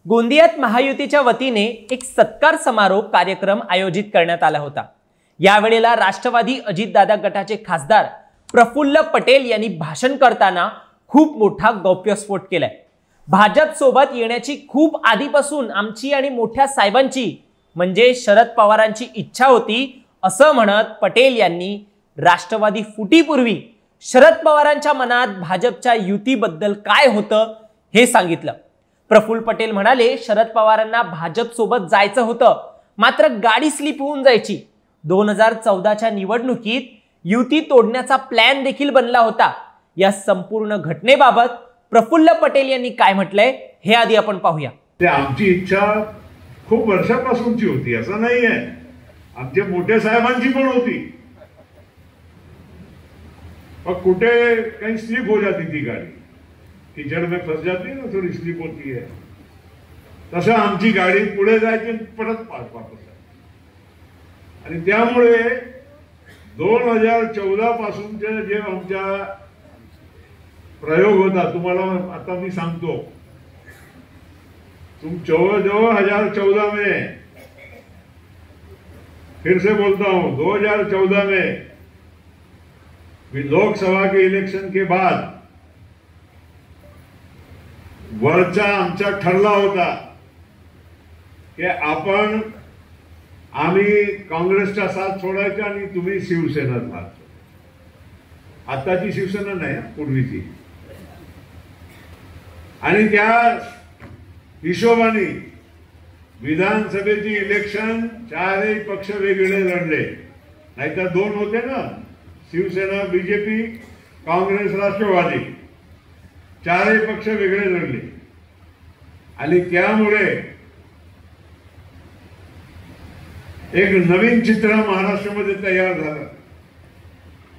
गोंदियात महायुतीच्या वतीने एक सत्कार समारोह कार्यक्रम आयोजित करण्यात आला होता। यावेळेला राष्ट्रवादी अजितदादा गटाचे खासदार प्रफुल्ल पटेल यांनी भाषण करताना खूप मोठा गौप्यस्फोट केलाय। भाजप सोबत येण्याची खूप आधीपासून आमची आणि मोठ्या साहेबांची म्हणजे शरद पवारांची इच्छा होती असं म्हणत पटेल यांनी राष्ट्रवादी फुटीपूर्वी शरद पवारांच्या मनात भाजपच्या युतीबद्दल काय होतं हे सांगितलं। प्रफुल्ल पटेल म्हणाले, शरद पवारांना भाजप सोबत जायचं होतं, मात्र गाडी स्लिप होऊन जायची। 2014च्या निवडणुकीत युती तोडण्याचा प्लॅन देखील बनला होता। या संपूर्ण घटनेबाबत प्रफुल्ल पटेल यांनी काय म्हटलंय हे आधी आपण पाहूया। आमची इच्छा खूप वर्षापासूनची होती, असं नाहीये, आमच्या मोठ्या साहेबांची पण होती, पर कुठे कहीं स्लिप हो जाती थी गाड़ी, कीचड़ में फंस जाती है ना, थोड़ी स्लिप होती है, तसं आमची गाडी पुढे जायची परत वापस। आणि त्यामुळे 2014 पासूनचे जे आमचा प्रयोग होता, तुम्हाला आता मी सांगतो, तुम 2014 में, फिर से बोलता हूं, 2014 में लोकसभा के इलेक्शन के बाद वरचा आमचा ठरला होता की आपण आम्ही काँग्रेसचा साथ सोडायचा आणि तुम्ही शिवसेना साथ। आताची शिवसेना नाही, पूर्वीची। आणि त्या हिशोबाने विधानसभेची इलेक्शन चारही पक्ष वेगळे लढले, नाहीतर दोन होते ना, शिवसेना, बीजेपी, काँग्रेस, राष्ट्रवादी, चारही पक्ष वेगळे लढले। आणि त्यामुळे एक नवीन चित्र महाराष्ट्रामध्ये तयार झालं।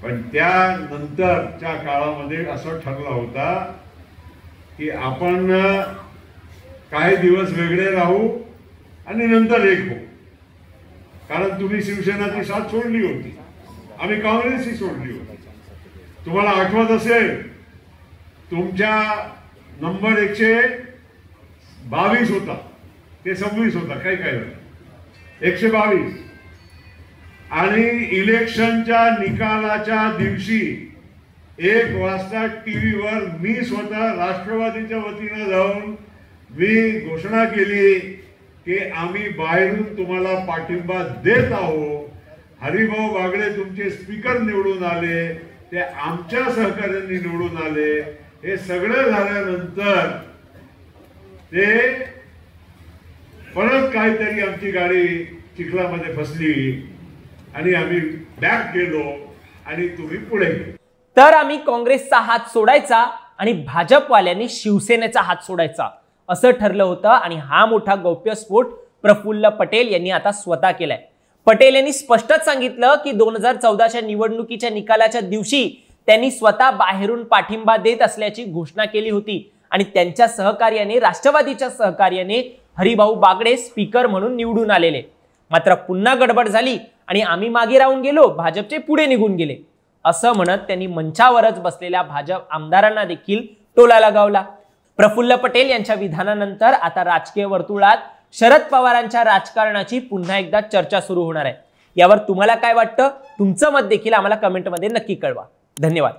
पण त्यानंतरच्या काळामध्ये असं ठरलं होता की आपण काही दिवस वेगळे राहू आणि नंतर एक हो, कारण तुम्ही शिवसेनाची साथ सोडली होती, आम्ही काँग्रेसची सोडली होती। तुम्हाला आठवत असेल, तुमच्या नंबर 122 होता, ते 26 होता, काही काय 122। आणि इलेक्शनच्या निकालाच्या दिवशी 1 वाजता टीव्हीवर मी स्वतः राष्ट्रवादीच्या वतीने जाऊन मी घोषणा केली की आम्ही बाहेरून तुम्हाला पाठिंबा देत आहोत। हरिभाऊ बागडे तुमचे स्पीकर निवडून आले, ते आमच्या सहकार्यांनी निवडून आले। हे सगळं झाल्यानंतर ते परत काहीतरी आमची गाडी चिखलामध्ये फसली आणि आम्ही बॅक गेलो आणि तुम्ही पुढे गेले। तर आम्ही काँग्रेसचा हात सोडायचा आणि भाजपवाल्यांनी शिवसेनेचा हात सोडायचा असं ठरलं होतं। आणि हा मोठा गौप्यस्फोट प्रफुल्ल पटेल यांनी आता स्वतः केलाय। पटेल यांनी स्पष्टच सांगितलं की 2014च्या निवडणुकीच्या निकालाच्या दिवशी त्यांनी स्वतः बाहेरून पाठिंबा देत असल्याची घोषणा केली होती आणि त्यांच्या सहकार्याने, राष्ट्रवादीच्या सहकार्याने हरिभाऊ बागडे स्पीकर म्हणून निवडून आलेले। मात्र पुन्हा गडबड झाली आणि आम्ही मागे राहून गेलो, भाजपचे पुढे निघून गेले असं म्हणत त्यांनी मंचावरच बसलेल्या भाजप आमदारांना देखील टोला लगावला। प्रफुल्ल पटेल यांच्या विधानानंतर आता राजकीय वर्तुळात शरद पवारांच्या राजकारणाची पुन्हा एकदा चर्चा सुरू होणार आहे। यावर तुम्हाला काय वाटतं? तुमचं मत देखील आम्हाला कमेंटमध्ये नक्की कळवा। धन्यवाद।